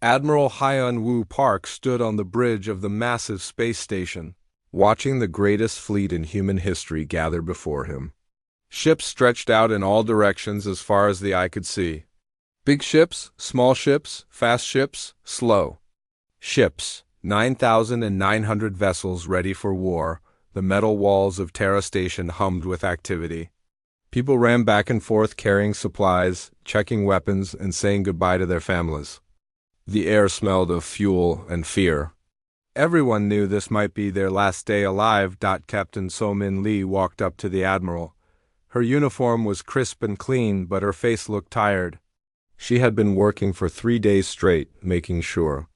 Admiral Hyun-woo Park stood on the bridge of the massive space station, watching the greatest fleet in human history gather before him. Ships stretched out in all directions as far as the eye could see. Big ships, small ships, fast ships, slow ships, 9,900 vessels ready for war. The metal walls of Terra Station hummed with activity. People ran back and forth carrying supplies, checking weapons, and saying goodbye to their families. The air smelled of fuel and fear. Everyone knew this might be their last day alive. Captain So-min Lee walked up to the admiral. Her uniform was crisp and clean, but her face looked tired. She had been working for 3 days straight, making sure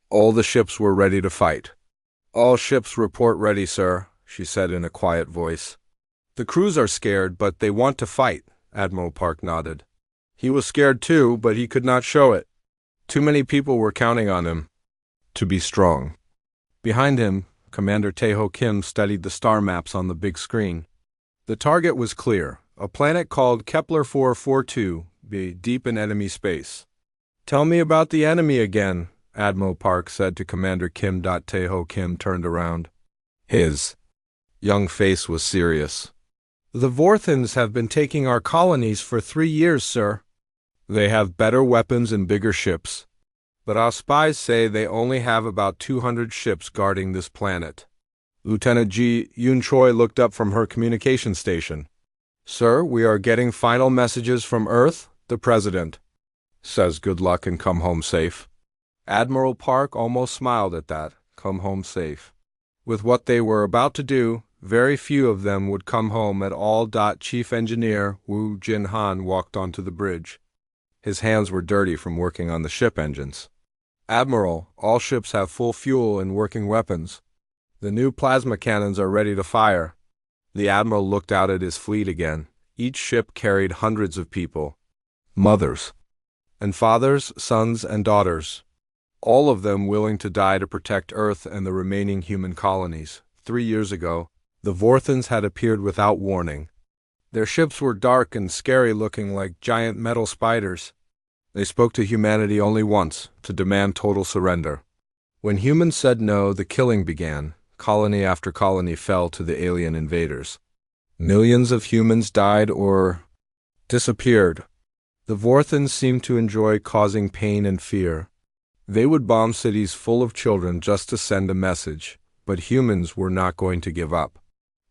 all the ships were ready to fight. "All ships report ready, sir," she said in a quiet voice. "The crews are scared, but they want to fight," Admiral Park nodded. He was scared too, but he could not show it. Too many people were counting on him to be strong. Behind him, Commander Tae-ho Kim studied the star maps on the big screen. The target was clear, a planet called Kepler 442b, deep in enemy space. "Tell me about the enemy again," Admiral Park said to Commander Kim. Tae-ho Kim turned around. His young face was serious. "The Vorthons have been taking our colonies for 3 years, sir. They have better weapons and bigger ships. But our spies say they only have about 200 ships guarding this planet." Lieutenant Ji Yun-choi looked up from her communication station. "Sir, we are getting final messages from Earth. The President says good luck and come home safe." Admiral Park almost smiled at that, come home safe. With what they were about to do, very few of them would come home at all. Chief Engineer Woo Jin-han walked onto the bridge. His hands were dirty from working on the ship engines. "Admiral, all ships have full fuel and working weapons. The new plasma cannons are ready to fire." The Admiral looked out at his fleet again. Each ship carried hundreds of people. Mothers and fathers, sons and daughters. All of them willing to die to protect Earth and the remaining human colonies. 3 years ago, the Vorthons had appeared without warning. Their ships were dark and scary, looking like giant metal spiders. They spoke to humanity only once, to demand total surrender. When humans said no, the killing began. Colony after colony fell to the alien invaders. Millions of humans died or disappeared. The Vorthons seemed to enjoy causing pain and fear. They would bomb cities full of children just to send a message, but humans were not going to give up.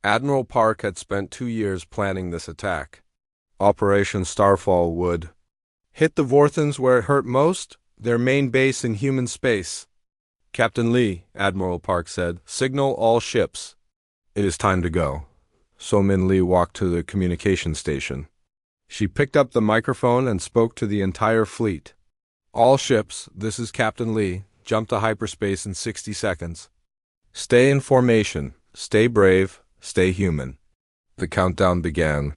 Admiral Park had spent 2 years planning this attack. Operation Starfall would hit the Vorthons where it hurt most, their main base in human space. "Captain Lee," Admiral Park said, "signal all ships. It is time to go." So-min Lee walked to the communication station. She picked up the microphone and spoke to the entire fleet. "All ships, this is Captain Lee. Jump to hyperspace in 60 seconds. Stay in formation, stay brave, stay human." The countdown began.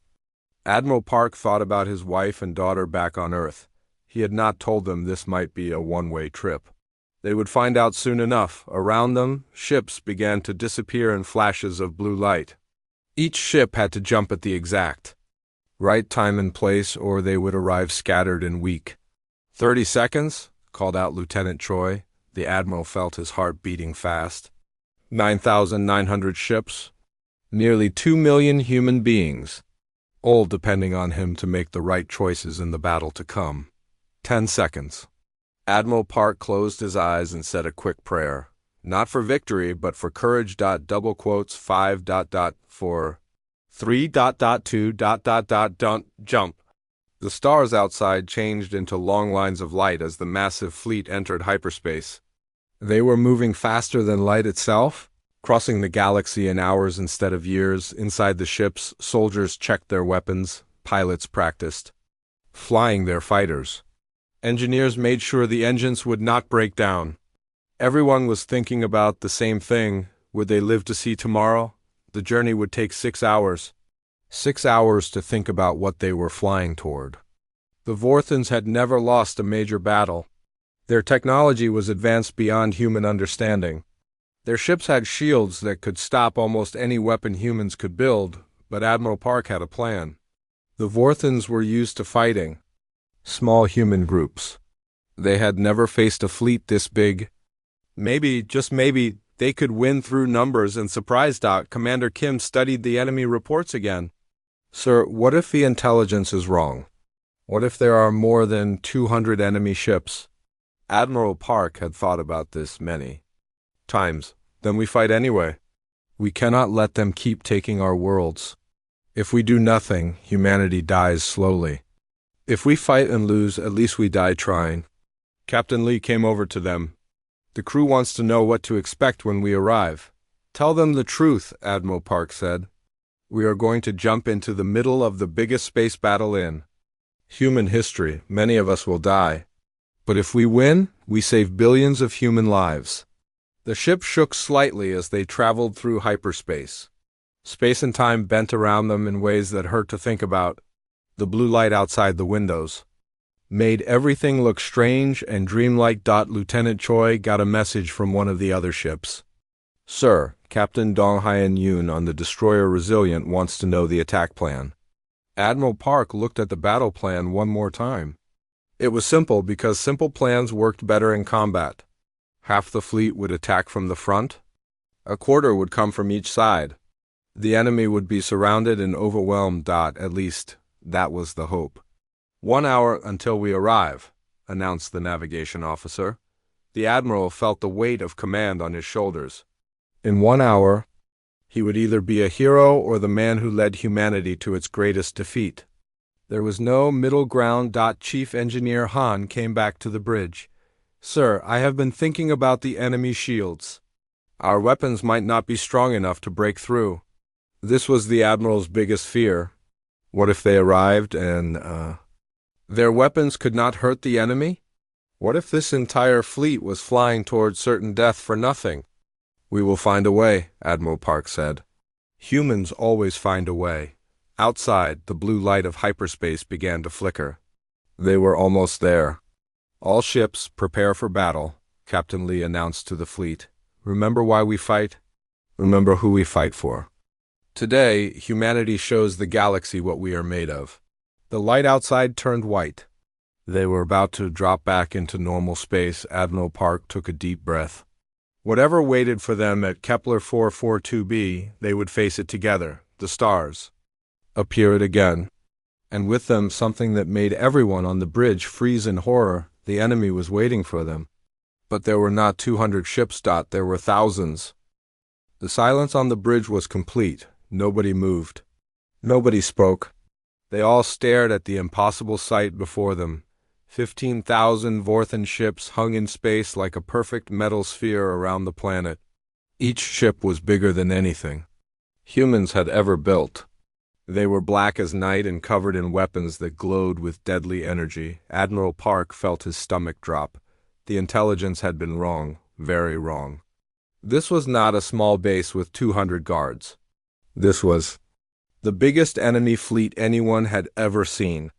Admiral Park thought about his wife and daughter back on Earth. He had not told them this might be a one-way trip. They would find out soon enough. Around them, ships began to disappear in flashes of blue light. Each ship had to jump at the exact right time and place, or they would arrive scattered and weak. 30 seconds, called out Lieutenant Choi. The Admiral felt his heart beating fast. 9,900 ships. Nearly 2 million human beings, all depending on him to make the right choices in the battle to come. 10 seconds. Admiral Park closed his eyes and said a quick prayer. Not for victory, but for courage. Double quotes 5. For 3.2. Don't jump. The stars outside changed into long lines of light as the massive fleet entered hyperspace. They were moving faster than light itself, crossing the galaxy in hours instead of years. Inside the ships, soldiers checked their weapons, pilots practiced flying their fighters. Engineers made sure the engines would not break down. Everyone was thinking about the same thing. Would they live to see tomorrow? The journey would take 6 hours. 6 hours to think about what they were flying toward. The Vorthons had never lost a major battle. Their technology was advanced beyond human understanding. Their ships had shields that could stop almost any weapon humans could build, but Admiral Park had a plan. The Vorthons were used to fighting small human groups. They had never faced a fleet this big. Maybe, just maybe, they could win through numbers and surprise. Commander Kim studied the enemy reports again. Sir, what if the intelligence is wrong? What if there are more than 200 enemy ships? Admiral Park had thought about this many times. Then we fight anyway. We cannot let them keep taking our worlds. If we do nothing, humanity dies slowly. If we fight and lose, at least we die trying. Captain Lee came over to them. The crew wants to know what to expect when we arrive. Tell them the truth, Admiral Park said. We are going to jump into the middle of the biggest space battle in human history. Many of us will die. But if we win, we save billions of human lives. The ship shook slightly as they traveled through hyperspace. Space and time bent around them in ways that hurt to think about. The blue light outside the windows made everything look strange and dreamlike. Lieutenant Choi got a message from one of the other ships. Sir, Captain Dong Hyen Yoon on the destroyer Resilient wants to know the attack plan. Admiral Park looked at the battle plan one more time. It was simple because simple plans worked better in combat. Half the fleet would attack from the front. A quarter would come from each side. The enemy would be surrounded and overwhelmed. At least, that was the hope. 1 hour until we arrive, announced the navigation officer. The admiral felt the weight of command on his shoulders. In 1 hour, he would either be a hero or the man who led humanity to its greatest defeat. There was no middle ground. Chief Engineer Han came back to the bridge. Sir, I have been thinking about the enemy shields. Our weapons might not be strong enough to break through. This was the Admiral's biggest fear. What if they arrived and, their weapons could not hurt the enemy? What if this entire fleet was flying toward certain death for nothing? We will find a way, Admiral Park said. Humans always find a way. Outside, the blue light of hyperspace began to flicker. They were almost there. All ships, prepare for battle, Captain Lee announced to the fleet. Remember why we fight? Remember who we fight for. Today, humanity shows the galaxy what we are made of. The light outside turned white. They were about to drop back into normal space. Admiral Park took a deep breath. Whatever waited for them at Kepler 442b, they would face it together. The stars appeared again, and with them something that made everyone on the bridge freeze in horror. The enemy was waiting for them. But there were not 200 ships. There were thousands. The silence on the bridge was complete. Nobody moved. Nobody spoke. They all stared at the impossible sight before them. 15,000 Vorthan ships hung in space like a perfect metal sphere around the planet. Each ship was bigger than anything humans had ever built. They were black as night and covered in weapons that glowed with deadly energy. Admiral Park felt his stomach drop. The intelligence had been wrong, very wrong. This was not a small base with 200 guards. This was the biggest enemy fleet anyone had ever seen.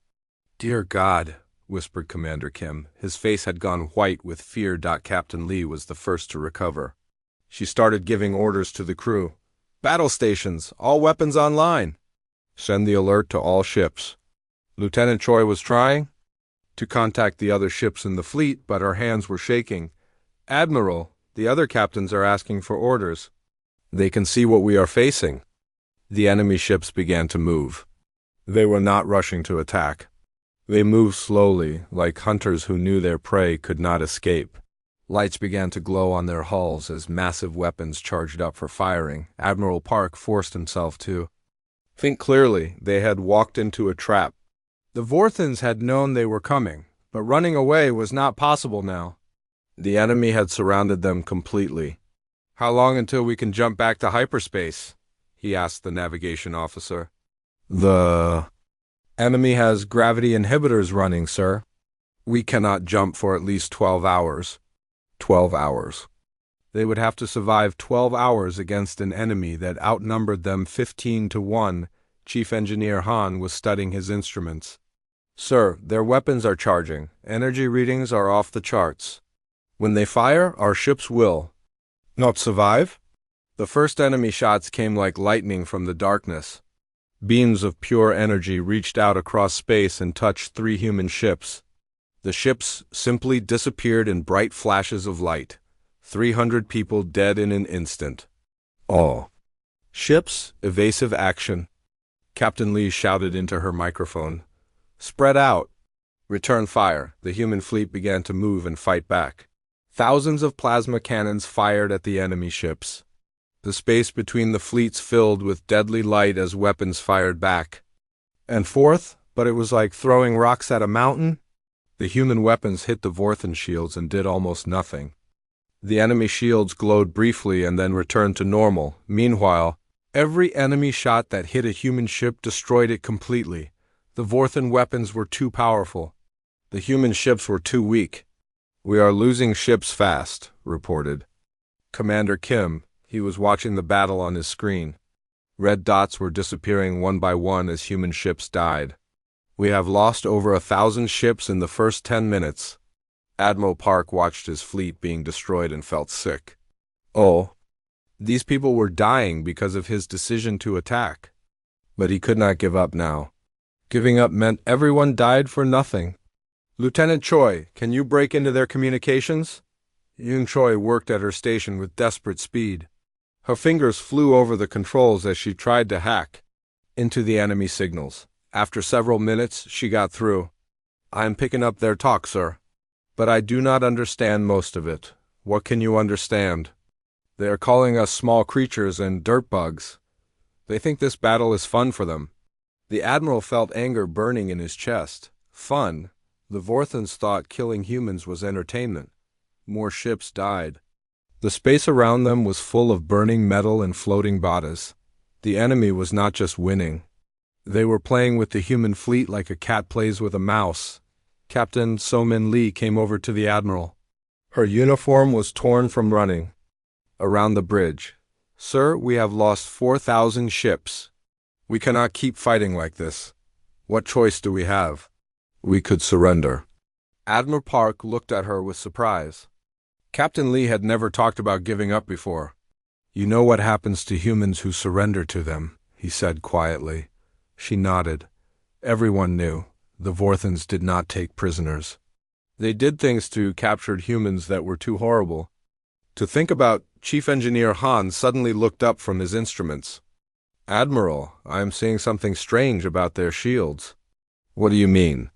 Dear God, whispered Commander Kim. His face had gone white with fear. Captain Lee was the first to recover. She started giving orders to the crew. Battle stations, all weapons online. Send the alert to all ships. Lieutenant Choi was trying to contact the other ships in the fleet, but her hands were shaking. Admiral, the other captains are asking for orders. They can see what we are facing. The enemy ships began to move. They were not rushing to attack. They moved slowly, like hunters who knew their prey could not escape. Lights began to glow on their hulls as massive weapons charged up for firing. Admiral Park forced himself to think clearly. They had walked into a trap. The Vorthans had known they were coming, but running away was not possible now. The enemy had surrounded them completely. How long until we can jump back to hyperspace? He asked the navigation officer. The enemy has gravity inhibitors running, sir. We cannot jump for at least 12 hours. 12 hours. They would have to survive 12 hours against an enemy that outnumbered them 15-1. Chief Engineer Han was studying his instruments. Sir, their weapons are charging. Energy readings are off the charts. When they fire, our ships will not survive. The first enemy shots came like lightning from the darkness. Beams of pure energy reached out across space and touched 3 human ships. The ships simply disappeared in bright flashes of light. 300 people dead in an instant. All ships, evasive action. Captain Lee shouted into her microphone. Spread out. Return fire. The human fleet began to move and fight back. Thousands of plasma cannons fired at the enemy ships. The space between the fleets filled with deadly light as weapons fired back and forth, but it was like throwing rocks at a mountain. The human weapons hit the Vorthan shields and did almost nothing. The enemy shields glowed briefly and then returned to normal. Meanwhile, every enemy shot that hit a human ship destroyed it completely. The Vorthan weapons were too powerful. The human ships were too weak. We are losing ships fast, reported Commander Kim. He was watching the battle on his screen. Red dots were disappearing one by one as human ships died. We have lost over 1,000 ships in the first 10 minutes. Admiral Park watched his fleet being destroyed and felt sick. Oh, these people were dying because of his decision to attack. But he could not give up now. Giving up meant everyone died for nothing. Lieutenant Choi, can you break into their communications? Yoon Choi worked at her station with desperate speed. Her fingers flew over the controls as she tried to hack into the enemy signals. After several minutes, she got through. I am picking up their talk, sir. But I do not understand most of it. What can you understand? They are calling us small creatures and dirt bugs. They think this battle is fun for them. The Admiral felt anger burning in his chest. Fun? The Vorthans thought killing humans was entertainment. More ships died. The space around them was full of burning metal and floating bodies. The enemy was not just winning. They were playing with the human fleet like a cat plays with a mouse. Captain So-min Lee came over to the Admiral. Her uniform was torn from running around the bridge. Sir, we have lost 4,000 ships. We cannot keep fighting like this. What choice do we have? We could surrender. Admiral Park looked at her with surprise. Captain Lee had never talked about giving up before. You know what happens to humans who surrender to them, he said quietly. She nodded. Everyone knew. The Vorthans did not take prisoners. They did things to captured humans that were too horrible to think about. Chief Engineer Han suddenly looked up from his instruments. Admiral, I am seeing something strange about their shields. What do you mean?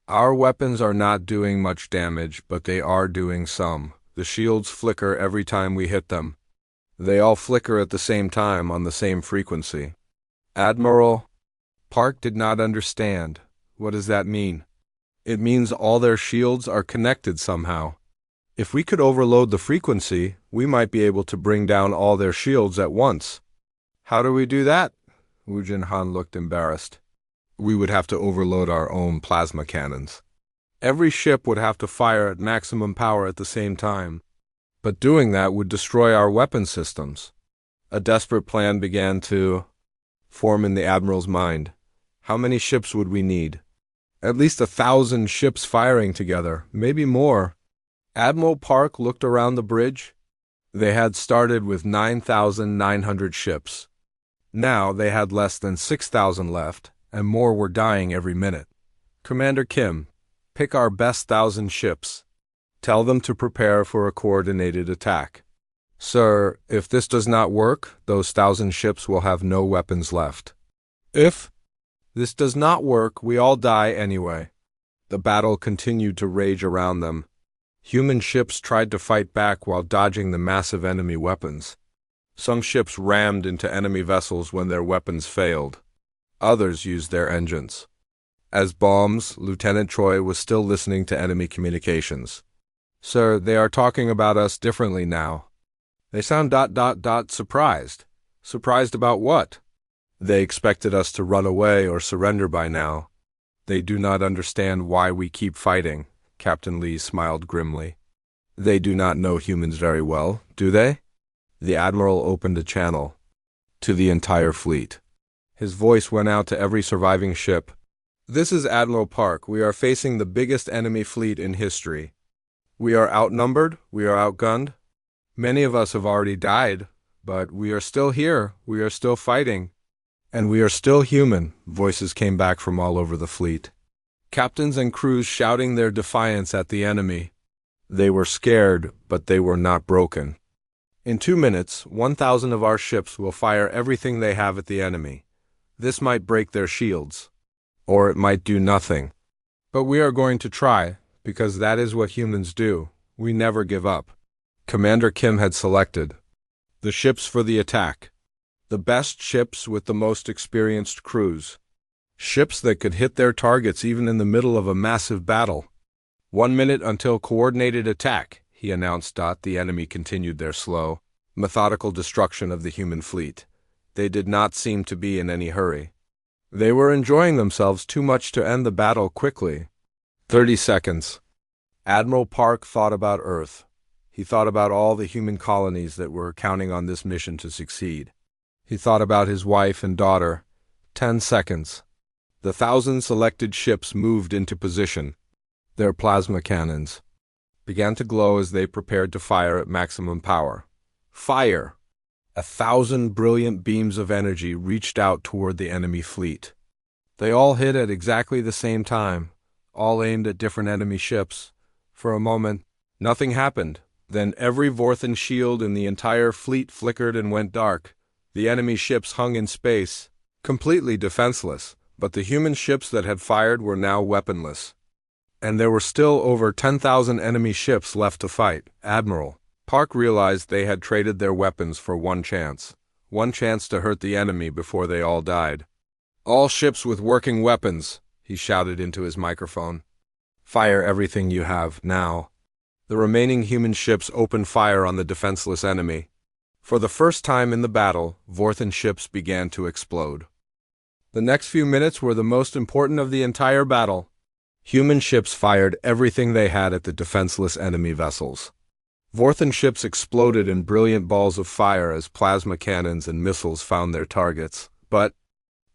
Our weapons are not doing much damage, but they are doing some. The shields flicker every time we hit them. They all flicker at the same time on the same frequency. Admiral Park did not understand. What does that mean? It means all their shields are connected somehow. If we could overload the frequency, we might be able to bring down all their shields at once. How do we do that? Wu Jinhan looked embarrassed. We would have to overload our own plasma cannons. Every ship would have to fire at maximum power at the same time. But doing that would destroy our weapon systems. A desperate plan began to form in the Admiral's mind. How many ships would we need? At least 1,000 ships firing together, maybe more. Admiral Park looked around the bridge. They had started with 9,900 ships. Now they had less than 6,000 left, and more were dying every minute. Commander Kim, pick our best 1,000 ships. Tell them to prepare for a coordinated attack. Sir, if this does not work, those 1,000 ships will have no weapons left. If this does not work, we all die anyway. The battle continued to rage around them. Human ships tried to fight back while dodging the massive enemy weapons. Some ships rammed into enemy vessels when their weapons failed. Others used their engines. As bombs, Lieutenant Choi was still listening to enemy communications. Sir, they are talking about us differently now. They sound ... surprised. Surprised about what? They expected us to run away or surrender by now. They do not understand why we keep fighting. Captain Lee smiled grimly. They do not know humans very well, do they? The Admiral opened a channel to the entire fleet. His voice went out to every surviving ship. This is Admiral Park. We are facing the biggest enemy fleet in history. We are outnumbered. We are outgunned. Many of us have already died, but we are still here. We are still fighting. And we are still human, voices came back from all over the fleet. Captains and crews shouting their defiance at the enemy. They were scared, but they were not broken. In 2 minutes, 1,000 of our ships will fire everything they have at the enemy. This might break their shields. Or it might do nothing. But we are going to try, because that is what humans do. We never give up. Commander Kim had selected the ships for the attack. The best ships with the most experienced crews. Ships that could hit their targets even in the middle of a massive battle. 1 minute until coordinated attack, he announced. The enemy continued their slow, methodical destruction of the human fleet. They did not seem to be in any hurry. They were enjoying themselves too much to end the battle quickly. 30 seconds. Admiral Park thought about Earth. He thought about all the human colonies that were counting on this mission to succeed. He thought about his wife and daughter. 10 seconds. The 1,000 selected ships moved into position. Their plasma cannons began to glow as they prepared to fire at maximum power. Fire! 1,000 brilliant beams of energy reached out toward the enemy fleet. They all hit at exactly the same time, all aimed at different enemy ships. For a moment, nothing happened. Then every Vorthan shield in the entire fleet flickered and went dark. The enemy ships hung in space, completely defenseless, but the human ships that had fired were now weaponless. And there were still over 10,000 enemy ships left to fight. Admiral Park realized they had traded their weapons for one chance to hurt the enemy before they all died. All ships with working weapons, he shouted into his microphone. Fire everything you have, now. The remaining human ships opened fire on the defenseless enemy. For the first time in the battle, Vorthan ships began to explode. The next few minutes were the most important of the entire battle. Human ships fired everything they had at the defenseless enemy vessels. Vorthan ships exploded in brilliant balls of fire as plasma cannons and missiles found their targets, but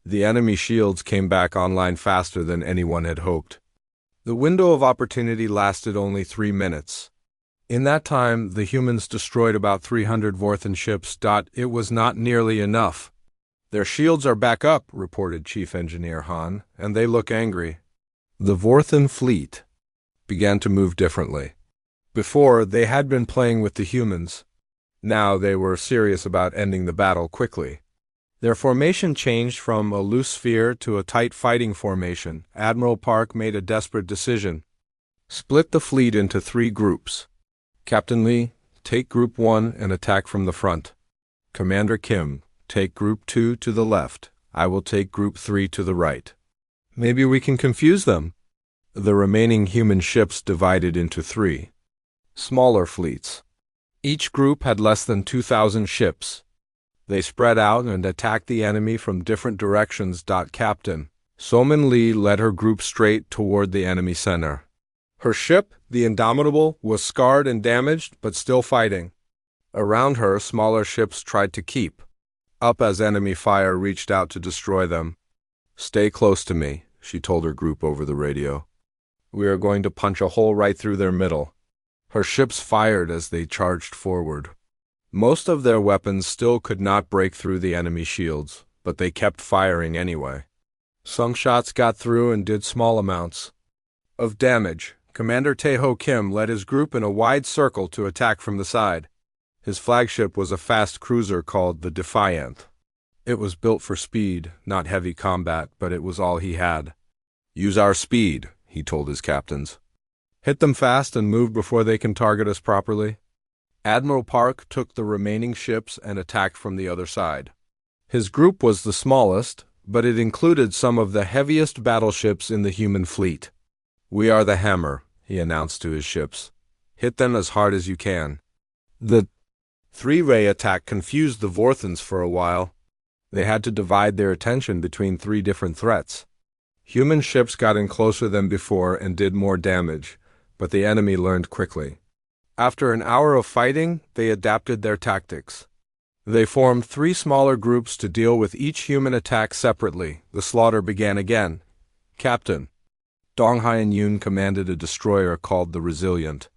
the enemy shields came back online faster than anyone had hoped. The window of opportunity lasted only 3 minutes. In that time, the humans destroyed about 300 Vorthan ships. It was not nearly enough. Their shields are back up, reported Chief Engineer Han, and they look angry. The Vorthan fleet began to move differently. Before, they had been playing with the humans. Now they were serious about ending the battle quickly. Their formation changed from a loose sphere to a tight fighting formation. Admiral Park made a desperate decision. Split the fleet into 3 groups. Captain Lee, take Group 1 and attack from the front. Commander Kim, take Group 2 to the left. I will take Group 3 to the right. Maybe we can confuse them. The remaining human ships divided into 3 smaller fleets. Each group had less than 2,000 ships. They spread out and attacked the enemy from different directions. Captain Somin Lee led her group straight toward the enemy center. Her ship, the Indomitable, was scarred and damaged, but still fighting. Around her, smaller ships tried to keep up as enemy fire reached out to destroy them. Stay close to me, she told her group over the radio. We are going to punch a hole right through their middle. Her ships fired as they charged forward. Most of their weapons still could not break through the enemy shields, but they kept firing anyway. Some shots got through and did small amounts of damage. Commander Tae-ho Kim led his group in a wide circle to attack from the side. His flagship was a fast cruiser called the Defiant. It was built for speed, not heavy combat, but it was all he had. Use our speed, he told his captains. Hit them fast and move before they can target us properly. Admiral Park took the remaining ships and attacked from the other side. His group was the smallest, but it included some of the heaviest battleships in the human fleet. We are the Hammer, he announced to his ships. Hit them as hard as you can. The 3-ray attack confused the Vorthans for a while. They had to divide their attention between 3 different threats. Human ships got in closer than before and did more damage, but the enemy learned quickly. After an hour of fighting, they adapted their tactics. They formed 3 smaller groups to deal with each human attack separately. The slaughter began again. Captain Dong Hyun-yoon commanded a destroyer called the Resilient.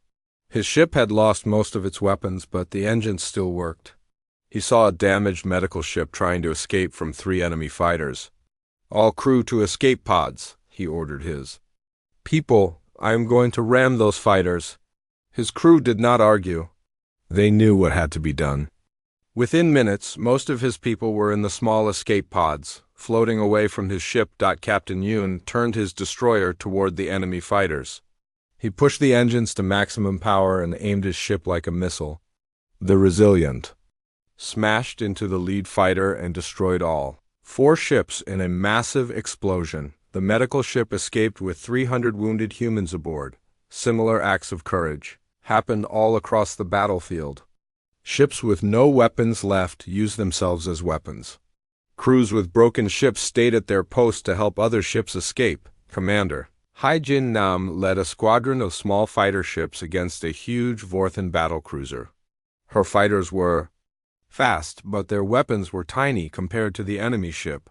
His ship had lost most of its weapons, but the engines still worked. He saw a damaged medical ship trying to escape from 3 enemy fighters. All crew to escape pods, he ordered his. People, I am going to ram those fighters. His crew did not argue. They knew what had to be done. Within minutes, most of his people were in the small escape pods, floating away from his ship. Captain Yoon turned his destroyer toward the enemy fighters. He pushed the engines to maximum power and aimed his ship like a missile. The Resilient smashed into the lead fighter and destroyed all 4 ships in a massive explosion. The medical ship escaped with 300 wounded humans aboard. Similar acts of courage happened all across the battlefield. Ships with no weapons left used themselves as weapons. Crews with broken ships stayed at their posts to help other ships escape. Commander Hai-Jin Nam led a squadron of small fighter ships against a huge Vorthan battlecruiser. Her fighters were fast, but their weapons were tiny compared to the enemy ship.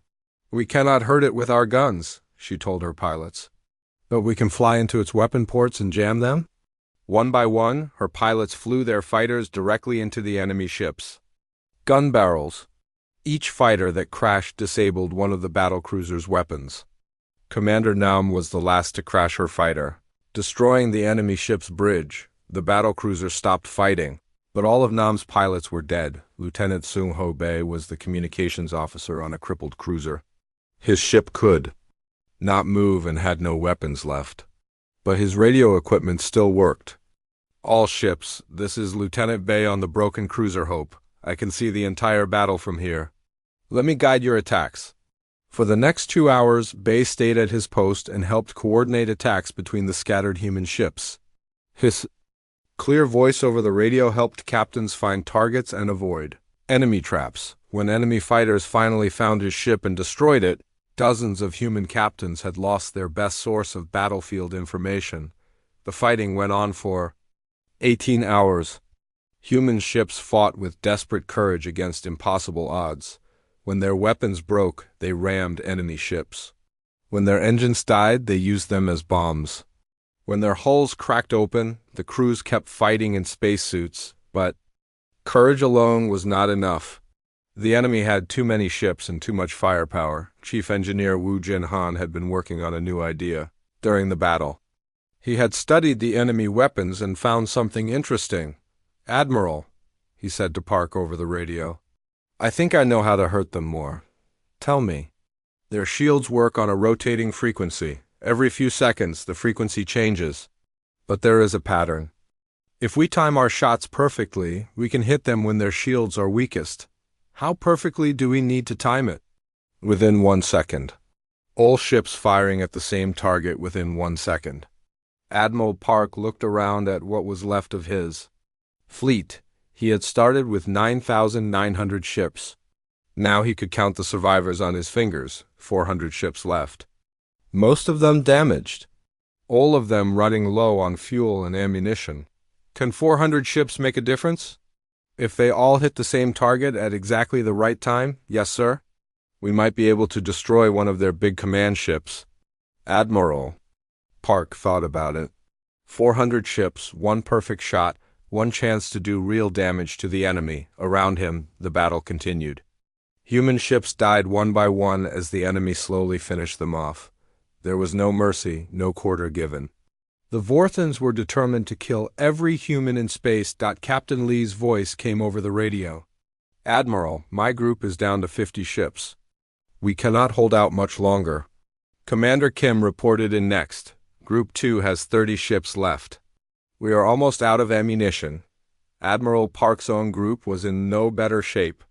"We cannot hurt it with our guns," she told her pilots. "But we can fly into its weapon ports and jam them?" One by one, her pilots flew their fighters directly into the enemy ships. Gun barrels. Each fighter that crashed disabled one of the battlecruiser's weapons. Commander Nam was the last to crash her fighter, destroying the enemy ship's bridge. The battlecruiser stopped fighting, but all of Nam's pilots were dead. Lieutenant Sung Ho Bei was the communications officer on a crippled cruiser. His ship could not move and had no weapons left, but his radio equipment still worked. "All ships, this is Lieutenant Bei on the broken cruiser Hope. I can see the entire battle from here. Let me guide your attacks." For the next 2 hours, Bei stayed at his post and helped coordinate attacks between the scattered human ships. His clear voice over the radio helped captains find targets and avoid enemy traps. When enemy fighters finally found his ship and destroyed it, dozens of human captains had lost their best source of battlefield information. The fighting went on for 18 hours. Human ships fought with desperate courage against impossible odds. When their weapons broke, they rammed enemy ships. When their engines died, they used them as bombs. When their hulls cracked open, the crews kept fighting in spacesuits, but courage alone was not enough. The enemy had too many ships and too much firepower. Chief Engineer Wu Jinhan had been working on a new idea during the battle. He had studied the enemy weapons and found something interesting. "Admiral," he said to Park over the radio, "I think I know how to hurt them more. Tell me." "Their shields work on a rotating frequency. Every few seconds, the frequency changes. But there is a pattern. If we time our shots perfectly, we can hit them when their shields are weakest. How perfectly do we need to time it?" "Within 1 second. All ships firing at the same target within 1 second." Admiral Park looked around at what was left of his fleet. He had started with 9,900 ships. Now he could count the survivors on his fingers, 400 ships left. Most of them damaged. All of them running low on fuel and ammunition. Can 400 ships make a difference? If they all hit the same target at exactly the right time, yes, sir. We might be able to destroy one of their big command ships. Admiral Park thought about it. 400 ships, 1 perfect shot, 1 chance to do real damage to the enemy. Around him, the battle continued. Human ships died one by one as the enemy slowly finished them off. There was no mercy, no quarter given. The Vorthans were determined to kill every human in space. Captain Lee's voice came over the radio. "Admiral, my group is down to 50 ships. We cannot hold out much longer." Commander Kim reported in next. "Group 2 has 30 ships left. We are almost out of ammunition." Admiral Park's own group was in no better shape.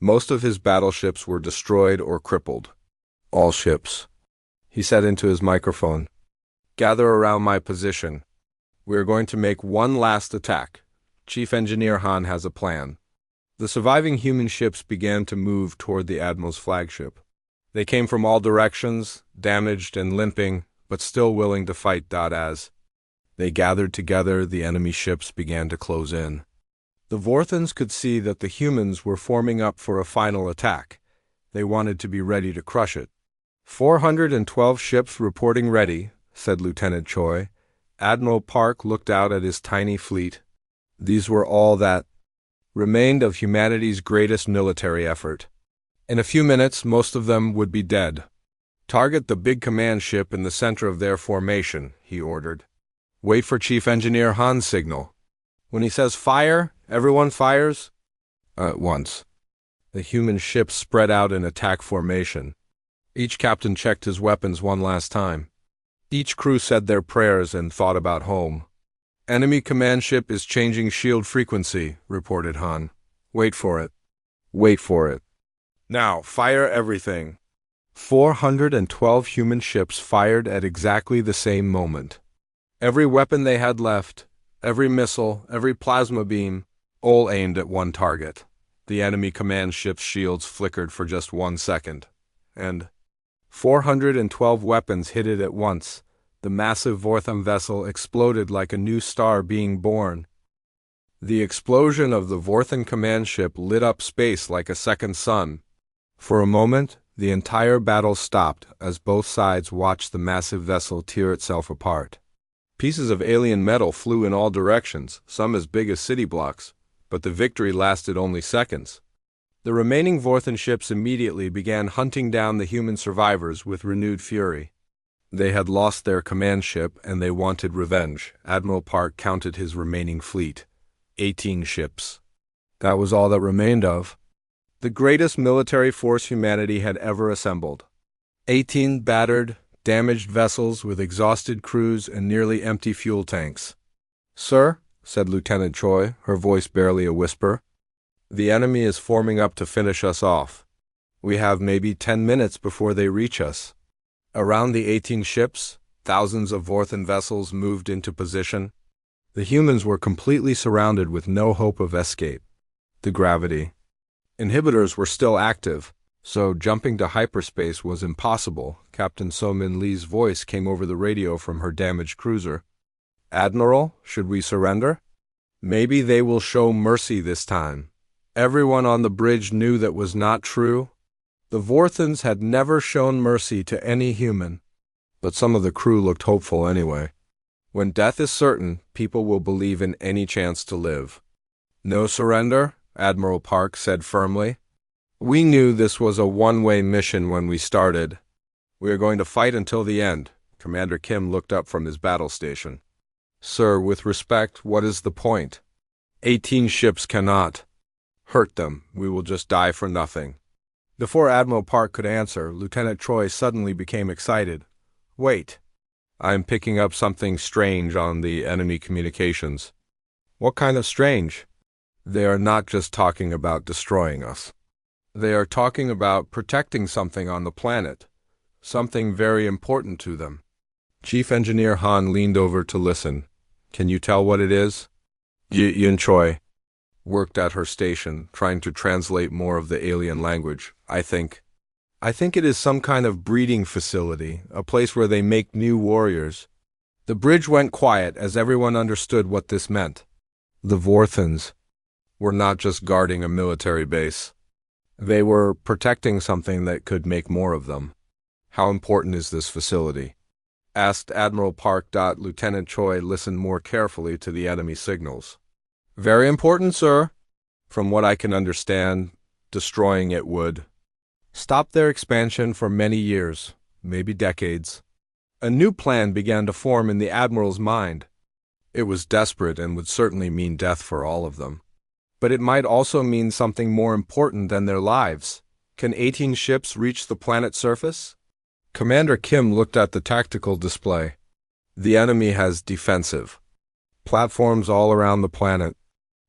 Most of his battleships were destroyed or crippled. "All ships," he said into his microphone, "gather around my position. We are going to make one last attack. Chief Engineer Han has a plan." The surviving human ships began to move toward the Admiral's flagship. They came from all directions, damaged and limping, but still willing to fight. As they gathered together, the enemy ships began to close in. The Vorthans could see that the humans were forming up for a final attack. They wanted to be ready to crush it. 412 ships reporting ready," said Lieutenant Choi. Admiral Park looked out at his tiny fleet. These were all that remained of humanity's greatest military effort. In a few minutes, most of them would be dead. Target the big command ship in the center of their formation, he ordered. Wait for Chief Engineer Han's signal. When he says fire, everyone fires? At once. The human ships spread out in attack formation. Each captain checked his weapons one last time. Each crew said their prayers and thought about home. Enemy command ship is changing shield frequency, reported Han. Wait for it. Wait for it. Now, fire everything. 412 human ships fired at exactly the same moment. Every weapon they had left, every missile, every plasma beam, all aimed at one target. The enemy command ship's shields flickered for just 1 second, and 412 weapons hit it at once. The massive Vortham vessel exploded like a new star being born. The explosion of the Vorthan command ship lit up space like a second sun. For a moment, the entire battle stopped as both sides watched the massive vessel tear itself apart. Pieces of alien metal flew in all directions, some as big as city blocks, but the victory lasted only seconds. The remaining Vorthan ships immediately began hunting down the human survivors with renewed fury. They had lost their command ship and they wanted revenge. Admiral Park counted his remaining fleet. 18 ships. That was all that remained of the greatest military force humanity had ever assembled. 18 battered, damaged vessels with exhausted crews and nearly empty fuel tanks. "Sir," said Lieutenant Choi, her voice barely a whisper, "the enemy is forming up to finish us off. We have maybe 10 minutes before they reach us." Around the 18 ships, thousands of Vorthan vessels moved into position. The humans were completely surrounded with no hope of escape. The gravity inhibitors were still active, so jumping to hyperspace was impossible. Captain So-Min Lee's voice came over the radio from her damaged cruiser. "Admiral, should we surrender? Maybe they will show mercy this time." Everyone on the bridge knew that was not true. The Vorthans had never shown mercy to any human. But some of the crew looked hopeful anyway. When death is certain, people will believe in any chance to live. "No surrender," Admiral Park said firmly. "We knew this was a one-way mission when we started. We are going to fight until the end." Commander Kim looked up from his battle station. "Sir, with respect, what is the point? 18 ships cannot hurt them. We will just die for nothing." Before Admiral Park could answer, Lieutenant Choi suddenly became excited. "Wait. I am picking up something strange on the enemy communications." "What kind of strange?" "They are not just talking about destroying us. They are talking about protecting something on the planet, something very important to them." Chief Engineer Han leaned over to listen. "Can you tell what it is?" Yun Choi worked at her station, trying to translate more of the alien language. I think it is some kind of breeding facility, a place where they make new warriors." The bridge went quiet as everyone understood what this meant. The Vorthans were not just guarding a military base. They were protecting something that could make more of them. "How important is this facility?" asked Admiral Park. Lieutenant Choi listened more carefully to the enemy signals. "Very important, sir. From what I can understand, destroying it would stop their expansion for many years, maybe decades." A new plan began to form in the Admiral's mind. It was desperate and would certainly mean death for all of them. But it might also mean something more important than their lives. Can 18 ships reach the planet's surface? Commander Kim looked at the tactical display. The enemy has defensive platforms all around the planet.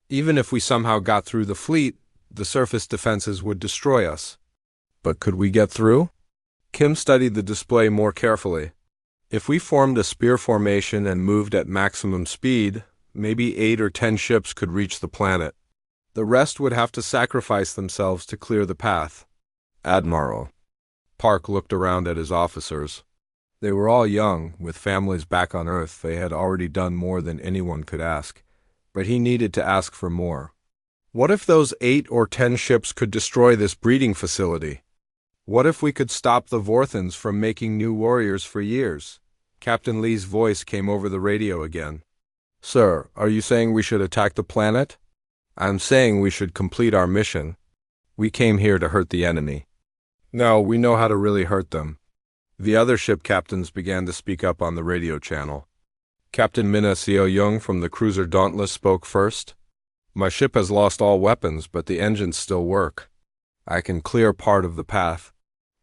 Even if we somehow got through the fleet, the surface defenses would destroy us. But could we get through? Kim studied the display more carefully. If we formed a spear formation and moved at maximum speed, maybe 8 or 10 ships could reach the planet. The rest would have to sacrifice themselves to clear the path. Admiral Park looked around at his officers. They were all young, with families back on Earth. They had already done more than anyone could ask, but he needed to ask for more. What if those 8 or 10 ships could destroy this breeding facility? What if we could stop the Vorthans from making new warriors for years? Captain Lee's voice came over the radio again. "Sir, are you saying we should attack the planet?" "I'm saying we should complete our mission. We came here to hurt the enemy." "No, we know how to really hurt them. The other ship captains began to speak up on the radio channel. Captain Mina Seo-young from the cruiser Dauntless spoke first. My ship has lost all weapons, but the engines still work. I can clear part of the path.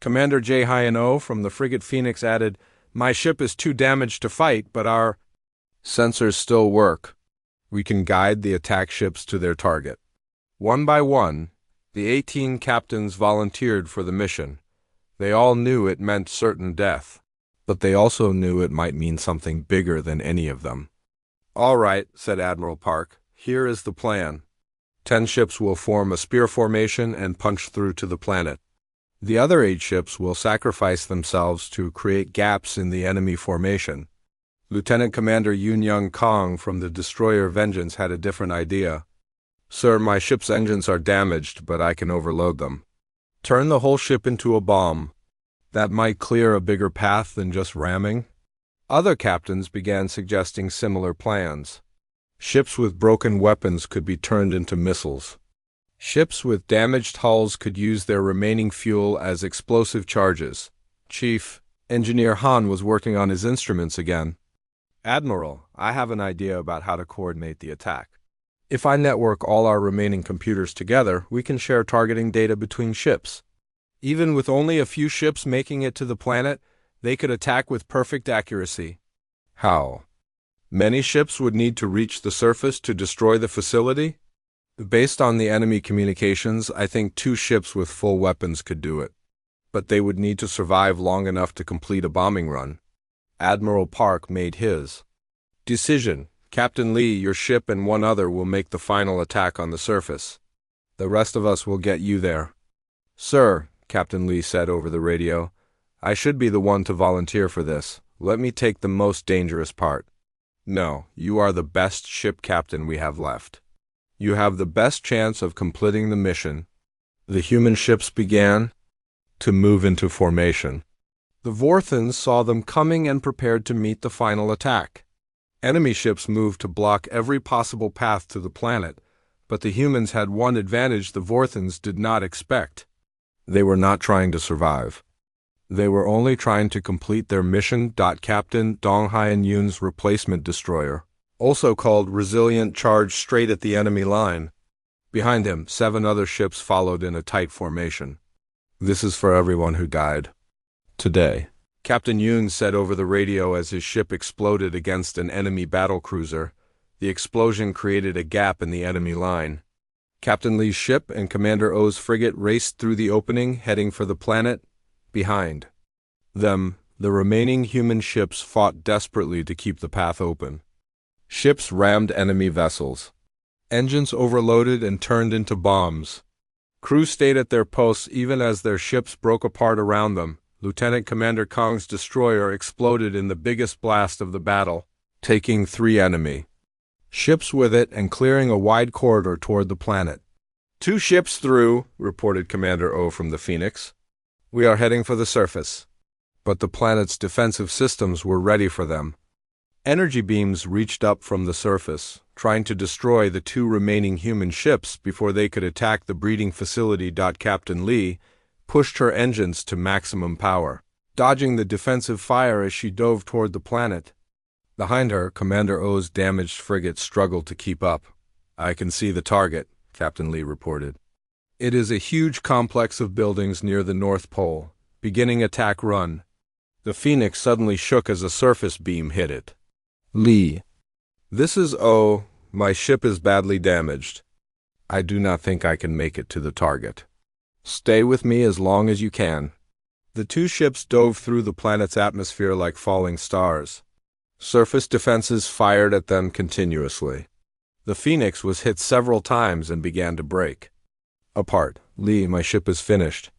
Commander J. Hyen-oh from the frigate Phoenix added, My ship is too damaged to fight, but our sensors still work. We can guide the attack ships to their target. One by one, the 18 captains volunteered for the mission. They all knew it meant certain death, but they also knew it might mean something bigger than any of them. All right, said Admiral Park. Here is the plan. 10 ships will form a spear formation and punch through to the planet. The other 8 ships will sacrifice themselves to create gaps in the enemy formation. Lieutenant Commander Yoon Young Kong from the destroyer Vengeance had a different idea. Sir, my ship's engines are damaged, but I can overload them. Turn the whole ship into a bomb. That might clear a bigger path than just ramming. Other captains began suggesting similar plans. Ships with broken weapons could be turned into missiles. Ships with damaged hulls could use their remaining fuel as explosive charges. Chief Engineer Han was working on his instruments again. Admiral, I have an idea about how to coordinate the attack. If I network all our remaining computers together, we can share targeting data between ships. Even with only a few ships making it to the planet, they could attack with perfect accuracy. How? Many ships would need to reach the surface to destroy the facility? Based on the enemy communications, I think 2 ships with full weapons could do it. But they would need to survive long enough to complete a bombing run. Admiral Park made his decision. Captain Lee, your ship and 1 other will make the final attack on the surface. The rest of us will get you there. Sir, Captain Lee said over the radio, I should be the one to volunteer for this. Let me take the most dangerous part. No, you are the best ship captain we have left. You have the best chance of completing the mission. The human ships began to move into formation. The Vorthans saw them coming and prepared to meet the final attack. Enemy ships moved to block every possible path to the planet, but the humans had one advantage the Vorthans did not expect. They were not trying to survive. They were only trying to complete their mission. Captain Dong Hyen-yoon's replacement destroyer, also called Resilient, charged straight at the enemy line. Behind him, 7 other ships followed in a tight formation. This is for everyone who died today, Captain Yoon said over the radio as his ship exploded against an enemy battlecruiser. The explosion created a gap in the enemy line. Captain Lee's ship and Commander Oh's frigate raced through the opening, heading for the planet. Behind them, the remaining human ships fought desperately to keep the path open. Ships rammed enemy vessels. Engines overloaded and turned into bombs. Crew stayed at their posts even as their ships broke apart around them. Lieutenant Commander Kong's destroyer exploded in the biggest blast of the battle, taking 3 enemy ships with it and clearing a wide corridor toward the planet. 2 ships through, reported Commander Oh from the Phoenix. We are heading for the surface. But the planet's defensive systems were ready for them. Energy beams reached up from the surface, trying to destroy the 2 remaining human ships before they could attack the breeding facility. Captain Lee pushed her engines to maximum power, dodging the defensive fire as she dove toward the planet. Behind her, Commander Oh's damaged frigate struggled to keep up. I can see the target, Captain Lee reported. It is a huge complex of buildings near the North Pole. Beginning attack run. The Phoenix suddenly shook as a surface beam hit it. Lee. This is Oh, my ship is badly damaged. I do not think I can make it to the target. Stay with me as long as you can. The 2 ships dove through the planet's atmosphere like falling stars. Surface defenses fired at them continuously. The Phoenix was hit several times and began to break apart. Lee, my ship is finished.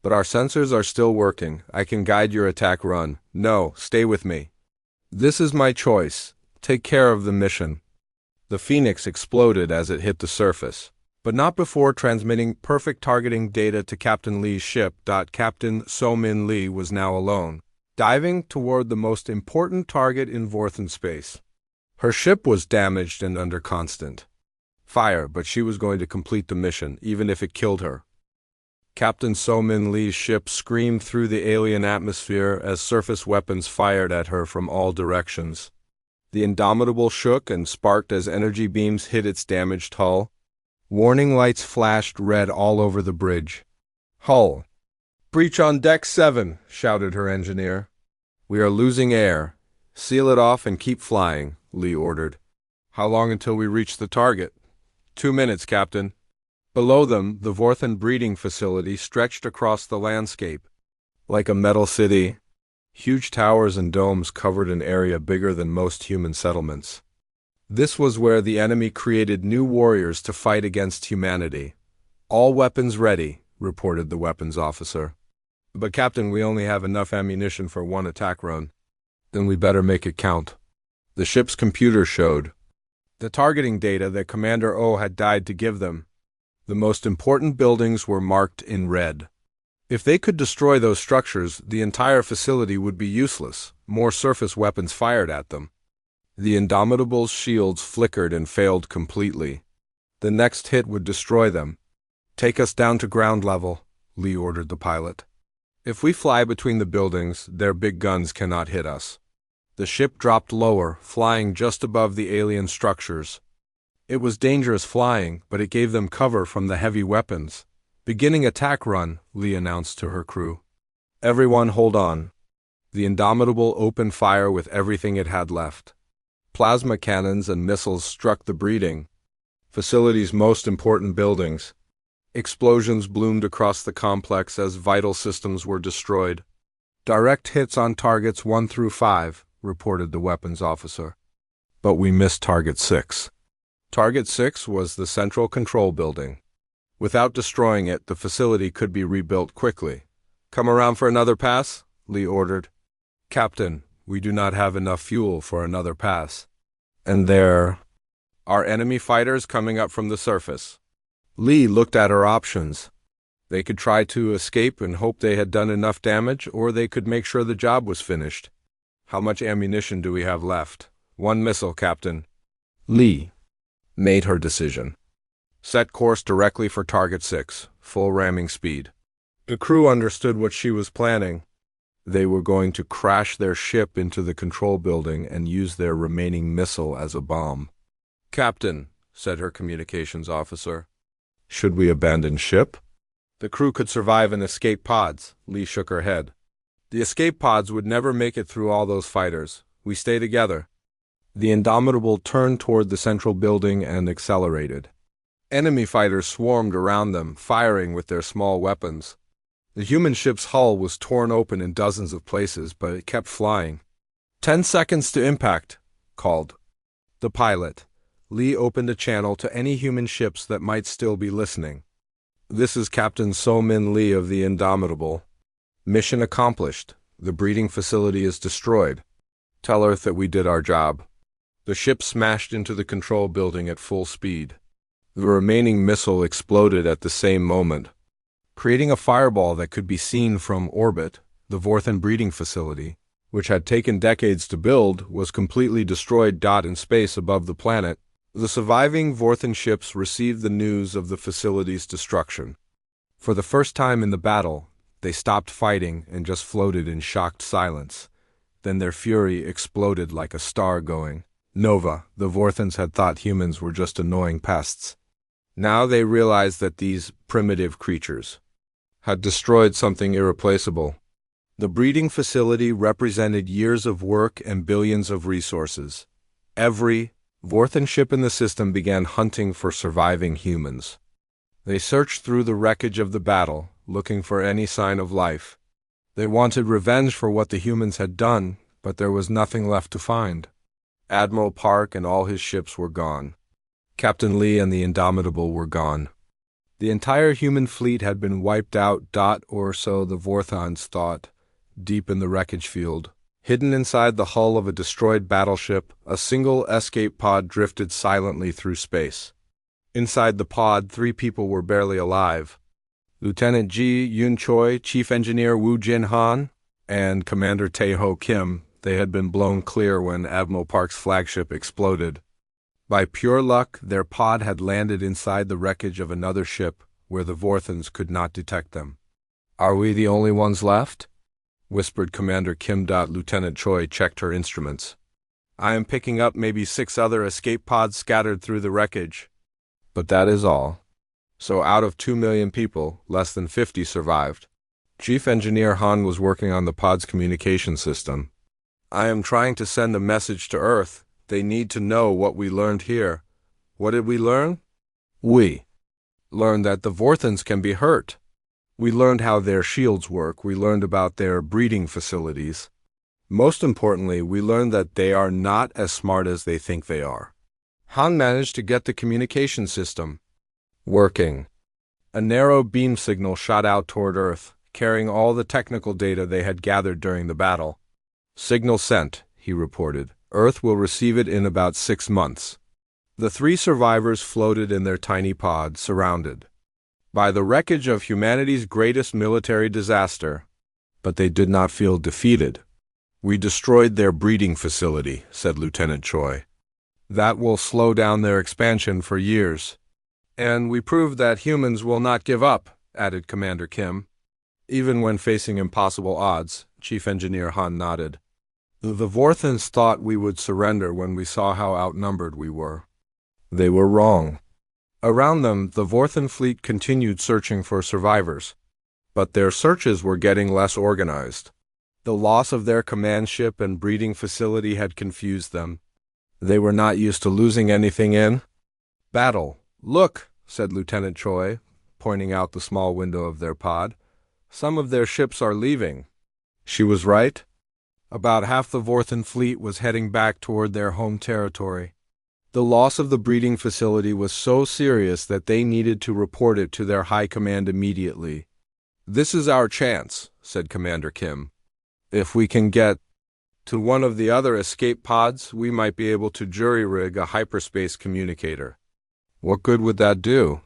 But our sensors are still working. I can guide your attack run. No, stay with me. This is my choice. Take care of the mission. The Phoenix exploded as it hit the surface, but not before transmitting perfect targeting data to Captain Lee's ship. Captain So-min Lee was now alone, diving toward the most important target in Vorthan space. Her ship was damaged and under constant fire, but she was going to complete the mission, even if it killed her. Captain So-Min Lee's ship screamed through the alien atmosphere as surface weapons fired at her from all directions. The Indomitable shook and sparked as energy beams hit its damaged hull. Warning lights flashed red all over the bridge. "Hull! Breach on deck 7, shouted her engineer. "We are losing air. Seal it off and keep flying," Lee ordered. "How long until we reach the target?" 2 minutes, Captain." Below them, the Vorthan breeding facility stretched across the landscape. Like a metal city, huge towers and domes covered an area bigger than most human settlements. This was where the enemy created new warriors to fight against humanity. "All weapons ready," reported the weapons officer. "But Captain, we only have enough ammunition for 1 attack run." "Then we better make it count." The ship's computer showed the targeting data that Commander O had died to give them. The most important buildings were marked in red. If they could destroy those structures, the entire facility would be useless. More surface weapons fired at them. The Indomitable's shields flickered and failed completely. The next hit would destroy them. "Take us down to ground level," Lee ordered the pilot. "If we fly between the buildings, their big guns cannot hit us." The ship dropped lower, flying just above the alien structures. It was dangerous flying, but it gave them cover from the heavy weapons. "Beginning attack run," Lee announced to her crew. "Everyone hold on." The Indomitable opened fire with everything it had left. Plasma cannons and missiles struck the breeding facility's most important buildings. Explosions bloomed across the complex as vital systems were destroyed. "Direct hits on targets 1 through 5, reported the weapons officer. "But we missed Target 6. Target 6 was the central control building. Without destroying it, the facility could be rebuilt quickly. "Come around for another pass," Lee ordered. "Captain, we do not have enough fuel for another pass." "And there are enemy fighters coming up from the surface." Lee looked at her options. They could try to escape and hope they had done enough damage, or they could make sure the job was finished. "How much ammunition do we have left?" 1 missile, Captain." Lee made her decision. "Set course directly for Target 6, full ramming speed." The crew understood what she was planning. They were going to crash their ship into the control building and use their remaining missile as a bomb. "Captain," said her communications officer, "should we abandon ship?" "The crew could survive in escape pods," Lee shook her head. "The escape pods would never make it through all those fighters. We stay together." The Indomitable turned toward the central building and accelerated. Enemy fighters swarmed around them, firing with their small weapons. The human ship's hull was torn open in dozens of places, but it kept flying. 10 seconds to impact," called the pilot. Lee opened a channel to any human ships that might still be listening. "This is Captain So-Min Lee of the Indomitable. Mission accomplished. The breeding facility is destroyed. Tell Earth that we did our job." The ship smashed into the control building at full speed. The remaining missile exploded at the same moment, creating a fireball that could be seen from orbit. The Vorthan breeding facility, which had taken decades to build, was completely destroyed. In space above the planet, the surviving Vorthan ships received the news of the facility's destruction. For the first time in the battle, they stopped fighting and just floated in shocked silence. Then their fury exploded like a star going nova. The Vorthans had thought humans were just annoying pests. Now they realized that these primitive creatures had destroyed something irreplaceable. The breeding facility represented years of work and billions of resources. Every Vorthan ship in the system began hunting for surviving humans. They searched through the wreckage of the battle, looking for any sign of life. They wanted revenge for what the humans had done, but there was nothing left to find. Admiral Park and all his ships were gone. Captain Lee and the Indomitable were gone. The entire human fleet had been wiped out. Or so the Vorthans thought. Deep in the wreckage field, hidden inside the hull of a destroyed battleship, a single escape pod drifted silently through space. Inside the pod, 3 people were barely alive. Lieutenant Ji Yun Choi, Chief Engineer Woo Jin Han, and Commander Tae-ho Kim. They had been blown clear when Admiral Park's flagship exploded. By pure luck, their pod had landed inside the wreckage of another ship, where the Vorthons could not detect them. "Are we the only ones left?" whispered Commander Kim. Lieutenant Choi checked her instruments. "I am picking up maybe 6 other escape pods scattered through the wreckage. But that is all. So out of 2 million people, less than 50 survived." Chief Engineer Han was working on the pod's communication system. "I am trying to send a message to Earth. They need to know what we learned here." "What did we learn?" "We learned that the Vorthons can be hurt. We learned how their shields work. We learned about their breeding facilities. Most importantly, we learned that they are not as smart as they think they are." Han managed to get the communication system working. A narrow beam signal shot out toward Earth, carrying all the technical data they had gathered during the battle. "Signal sent," he reported. "Earth will receive it in about 6 months." The 3 survivors floated in their tiny pod, surrounded by the wreckage of humanity's greatest military disaster. But they did not feel defeated. "We destroyed their breeding facility," said Lieutenant Choi. "That will slow down their expansion for years." "And we proved that humans will not give up," added Commander Kim. "Even when facing impossible odds," Chief Engineer Han nodded. "The Vorthons thought we would surrender when we saw how outnumbered we were. They were wrong." Around them, the Vorthon fleet continued searching for survivors. But their searches were getting less organized. The loss of their command ship and breeding facility had confused them. They were not used to losing anything in battle. "Look," said Lieutenant Choi, pointing out the small window of their pod. "Some of their ships are leaving." She was right. About half the Vorthon fleet was heading back toward their home territory. The loss of the breeding facility was so serious that they needed to report it to their high command immediately. "This is our chance," said Commander Kim. "If we can get to one of the other escape pods, we might be able to jury-rig a hyperspace communicator." "What good would that do?"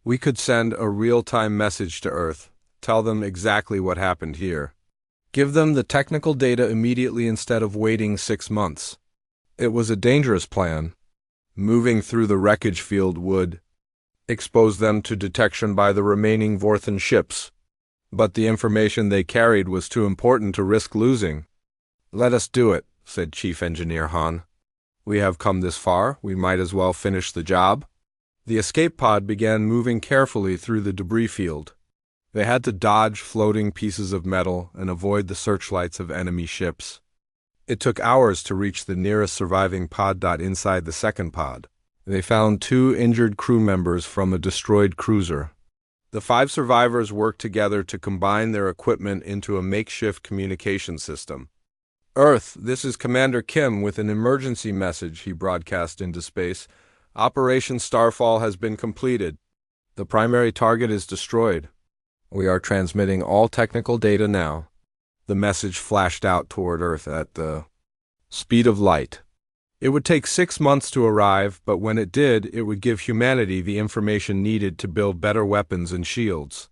"We could send a real-time message to Earth, tell them exactly what happened here. Give them the technical data immediately instead of waiting 6 months." It was a dangerous plan. Moving through the wreckage field would expose them to detection by the remaining Vorthon ships. But the information they carried was too important to risk losing. "Let us do it," said Chief Engineer Han. "We have come this far, we might as well finish the job." The escape pod began moving carefully through the debris field. They had to dodge floating pieces of metal and avoid the searchlights of enemy ships. It took hours to reach the nearest surviving pod. Inside the second pod, they found 2 injured crew members from a destroyed cruiser. The 5 survivors worked together to combine their equipment into a makeshift communication system. "Earth, this is Commander Kim with an emergency message," he broadcast into space. "Operation Starfall has been completed. The primary target is destroyed. We are transmitting all technical data now." The message flashed out toward Earth at the speed of light. It would take 6 months to arrive, but when it did, it would give humanity the information needed to build better weapons and shields.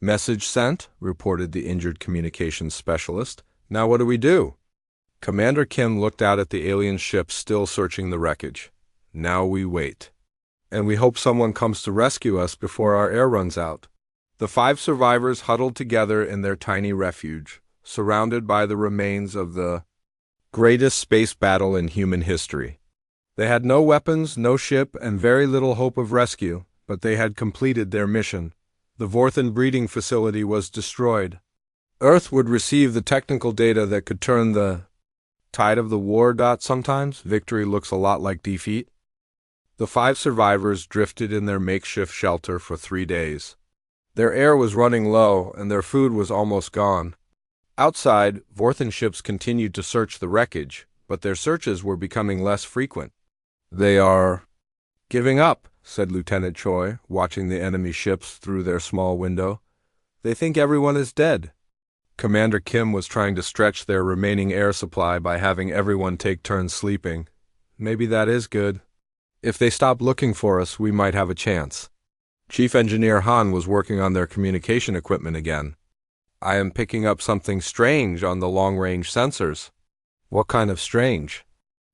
"Message sent," reported the injured communications specialist. "Now what do we do?" Commander Kim looked out at the alien ships still searching the wreckage. "Now we wait. And we hope someone comes to rescue us before our air runs out." The 5 survivors huddled together in their tiny refuge, surrounded by the remains of the greatest space battle in human history. They had no weapons, no ship, and very little hope of rescue, but they had completed their mission. The Vorthon breeding facility was destroyed. Earth would receive the technical data that could turn the tide of the war. Sometimes victory looks a lot like defeat. The 5 survivors drifted in their makeshift shelter for 3 days. Their air was running low, and their food was almost gone. Outside, Vorthon ships continued to search the wreckage, but their searches were becoming less frequent. "They are giving up," said Lieutenant Choi, watching the enemy ships through their small window. "They think everyone is dead." Commander Kim was trying to stretch their remaining air supply by having everyone take turns sleeping. "Maybe that is good. If they stop looking for us, we might have a chance." Chief Engineer Han was working on their communication equipment again. "I am picking up something strange on the long-range sensors." "What kind of strange?"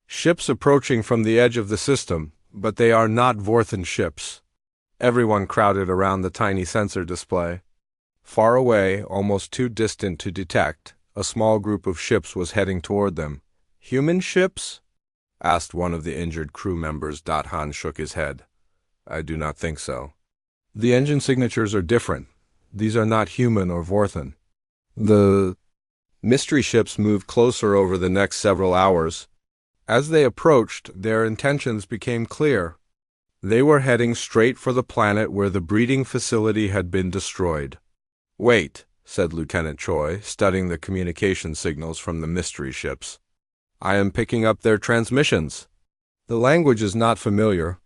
"Ships approaching from the edge of the system, but they are not Vorthon ships. Everyone crowded around the tiny sensor display. Far away, almost too distant to detect, a small group of ships was heading toward them. "Human ships?" asked one of the injured crew members. Han shook his head. "I do not think so. The engine signatures are different. These are not human or Vorthan." The mystery ships moved closer over the next several hours. As they approached, their intentions became clear. They were heading straight for the planet where the breeding facility had been destroyed. "Wait," said Lieutenant Choi, studying the communication signals from the mystery ships. "I am picking up their transmissions. The language is not familiar,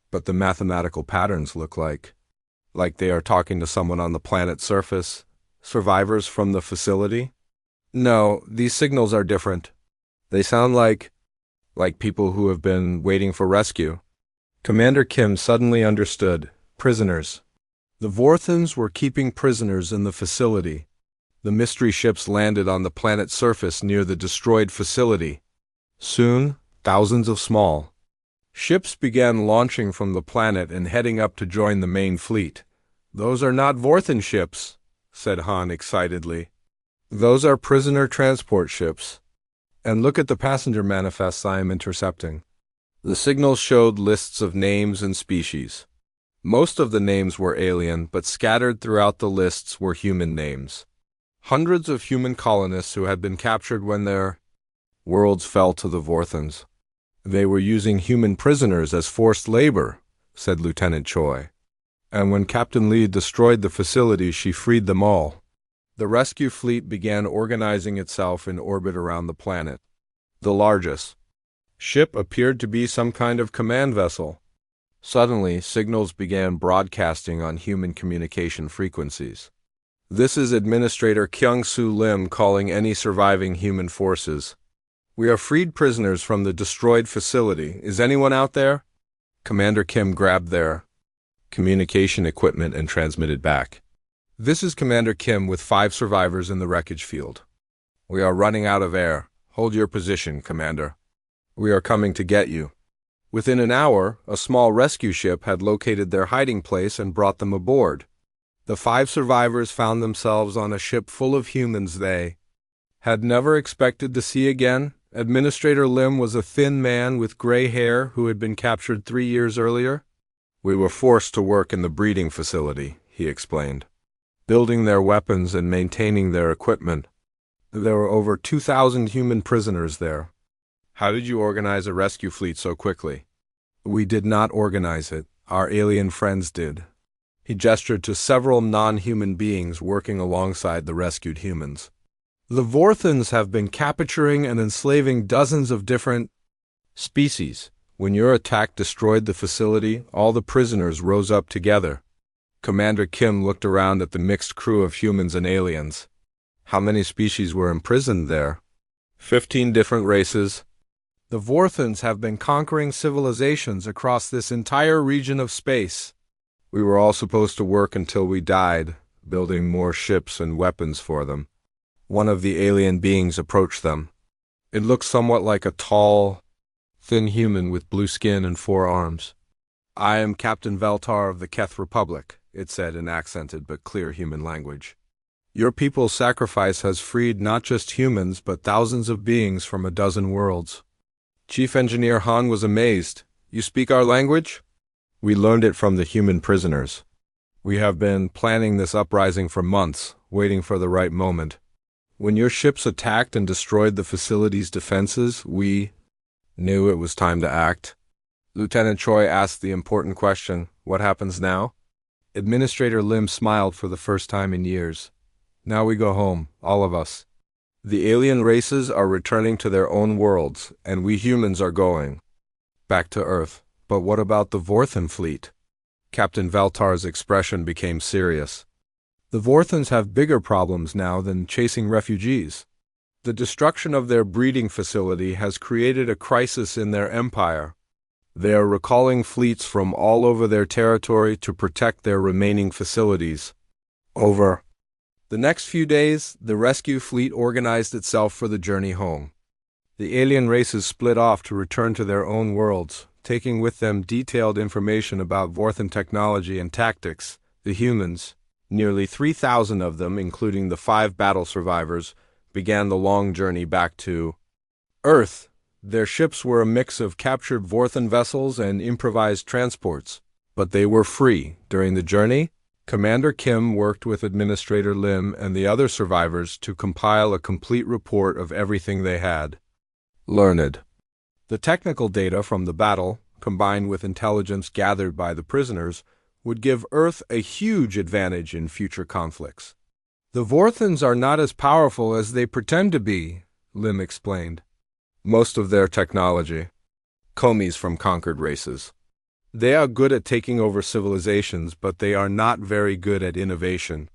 but the mathematical patterns look like they are talking to someone on the planet's surface. Survivors from the facility? No, these signals are different. They sound like people who have been waiting for rescue." Commander Kim suddenly understood. Prisoners. The Vorthans were keeping prisoners in the facility. The mystery ships landed on the planet's surface near the destroyed facility. Soon, thousands of small ships began launching from the planet and heading up to join the main fleet. "Those are not Vorthan ships," said Han excitedly. "Those are prisoner transport ships. And look at the passenger manifests I am intercepting." The signals showed lists of names and species. Most of the names were alien, but scattered throughout the lists were human names. Hundreds of human colonists who had been captured when their worlds fell to the Vorthans. "They were using human prisoners as forced labor," said Lieutenant Choi. "And when Captain Lee destroyed the facility, she freed them all." The rescue fleet began organizing itself in orbit around the planet. The largest ship appeared to be some kind of command vessel. Suddenly, signals began broadcasting on human communication frequencies. "This is Administrator Kyung-Soo Lim calling any surviving human forces. We are freed prisoners from the destroyed facility. Is anyone out there?" Commander Kim grabbed their communication equipment and transmitted back. "This is Commander Kim with 5 survivors in the wreckage field. We are running out of air. Hold your position, Commander. We are coming to get you." Within an hour, a small rescue ship had located their hiding place and brought them aboard. The 5 survivors found themselves on a ship full of humans they had never expected to see again. Administrator Lim was a thin man with gray hair who had been captured 3 years earlier. "We were forced to work in the breeding facility," he explained, "building their weapons and maintaining their equipment. There were over 2,000 human prisoners there." "How did you organize a rescue fleet so quickly?" "We did not organize it. Our alien friends did." He gestured to several non-human beings working alongside the rescued humans. "The Vorthans have been capturing and enslaving dozens of different species. When your attack destroyed the facility, all the prisoners rose up together." Commander Kim looked around at the mixed crew of humans and aliens. "How many species were imprisoned there?" 15 different races. The Vorthans have been conquering civilizations across this entire region of space. We were all supposed to work until we died, building more ships and weapons for them." One of the alien beings approached them. It looked somewhat like a tall, thin human with blue skin and 4 arms. "I am Captain Veltar of the Keth Republic," it said in accented but clear human language. "Your people's sacrifice has freed not just humans but thousands of beings from a dozen worlds." Chief Engineer Han was amazed. "You speak our language?" "We learned it from the human prisoners. We have been planning this uprising for months, waiting for the right moment. When your ships attacked and destroyed the facility's defenses, we knew it was time to act." Lieutenant Choi asked the important question, "What happens now?" Administrator Lim smiled for the first time in years. "Now we go home, all of us. The alien races are returning to their own worlds, and we humans are going back to Earth. But what about the Vorthan fleet?" Captain Valtar's expression became serious. "The Vorthans have bigger problems now than chasing refugees. The destruction of their breeding facility has created a crisis in their empire. They are recalling fleets from all over their territory to protect their remaining facilities." Over the next few days, the rescue fleet organized itself for the journey home. The alien races split off to return to their own worlds, taking with them detailed information about Vorthan technology and tactics. The humans, nearly 3,000 of them, including the 5 battle survivors, began the long journey back to Earth. Their ships were a mix of captured Vorthan vessels and improvised transports, but they were free. During the journey, Commander Kim worked with Administrator Lim and the other survivors to compile a complete report of everything they had learned. The technical data from the battle, combined with intelligence gathered by the prisoners, would give Earth a huge advantage in future conflicts. The Vorthans are not as powerful as they pretend to be, Lim explained. Most of their technology comes from conquered races. They are good at taking over civilizations, but they are not very good at innovation.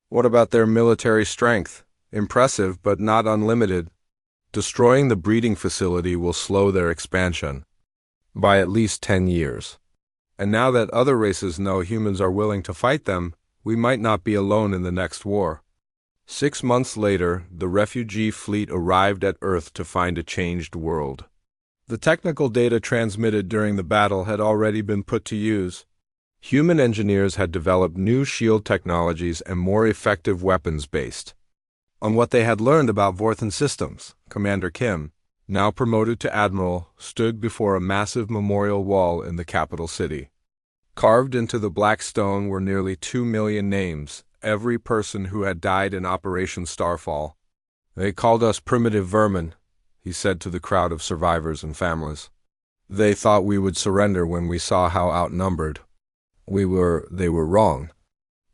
What about their military strength? Impressive, but not unlimited. Destroying the breeding facility will slow their expansion by at least 10 years. And now that other races know humans are willing to fight them, we might not be alone in the next war. 6 months later, the refugee fleet arrived at Earth to find a changed world. The technical data transmitted during the battle had already been put to use. Human engineers had developed new shield technologies and more effective weapons based on what they had learned about Vorthan systems. Commander Kim, now promoted to Admiral, stood before a massive memorial wall in the capital city. Carved into the black stone were nearly 2 million names, every person who had died in Operation Starfall. They called us primitive vermin, he said to the crowd of survivors and families. They thought we would surrender when we saw how outnumbered they were wrong.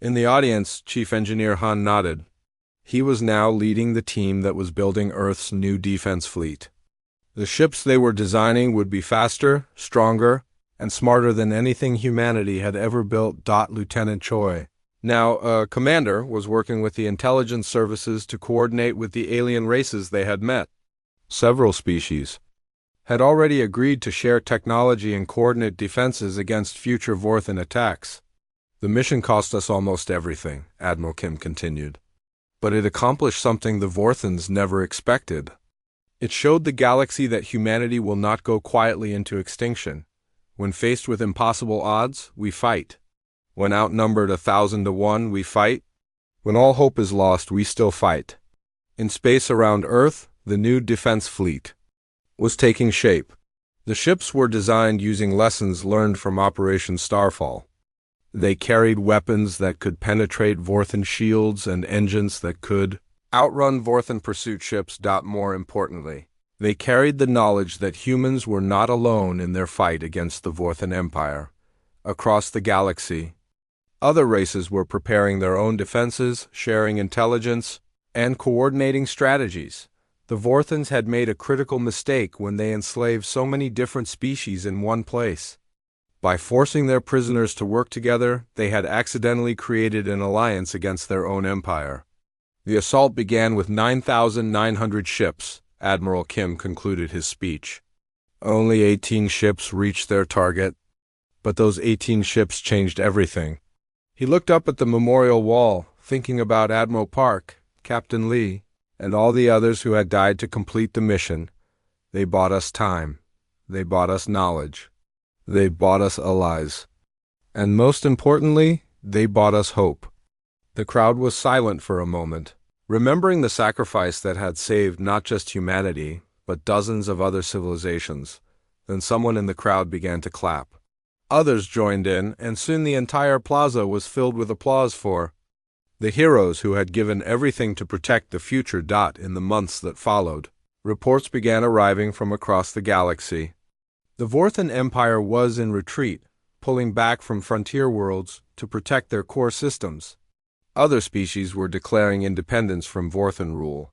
In the audience, Chief Engineer Han nodded. He was now leading the team that was building Earth's new defense fleet. The ships they were designing would be faster, stronger, and smarter than anything humanity had ever built. Lieutenant Choi, now commander, was working with the intelligence services to coordinate with the alien races they had met. Several species had already agreed to share technology and coordinate defenses against future Vorthan attacks. The mission cost us almost everything, Admiral Kim continued. But it accomplished something the Vorthans never expected. It showed the galaxy that humanity will not go quietly into extinction. When faced with impossible odds, we fight. When outnumbered 1,000 to 1, we fight. When all hope is lost, we still fight. In space around Earth, the new defense fleet was taking shape. The ships were designed using lessons learned from Operation Starfall. They carried weapons that could penetrate Vorthan shields and engines that could outrun Vorthan pursuit ships. More importantly, they carried the knowledge that humans were not alone in their fight against the Vorthan Empire. Across the galaxy, other races were preparing their own defenses, sharing intelligence, and coordinating strategies. The Vorthans had made a critical mistake when they enslaved so many different species in one place. By forcing their prisoners to work together, they had accidentally created an alliance against their own empire. The assault began with 9,900 ships, Admiral Kim concluded his speech. Only 18 ships reached their target, but those 18 ships changed everything. He looked up at the memorial wall, thinking about Admiral Park, Captain Lee, and all the others who had died to complete the mission. They bought us time. They bought us knowledge. They bought us allies. And most importantly, they bought us hope. The crowd was silent for a moment, remembering the sacrifice that had saved not just humanity, but dozens of other civilizations. Then someone in the crowd began to clap. Others joined in, and soon the entire plaza was filled with applause for the heroes who had given everything to protect the future. In the months that followed, reports began arriving from across the galaxy. The Vorthan Empire was in retreat, pulling back from frontier worlds to protect their core systems. Other species were declaring independence from Vorthan rule.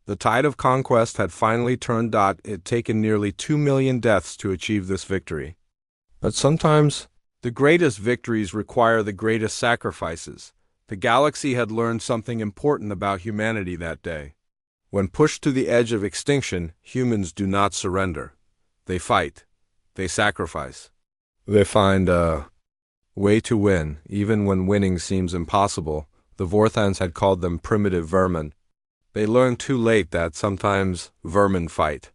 The tide of conquest had finally turned. It had taken nearly 2 million deaths to achieve this victory. But sometimes, the greatest victories require the greatest sacrifices. The galaxy had learned something important about humanity that day. When pushed to the edge of extinction, humans do not surrender. They fight. They sacrifice. They find a way to win, even when winning seems impossible. The Vorthans had called them primitive vermin. They learned too late that sometimes vermin fight.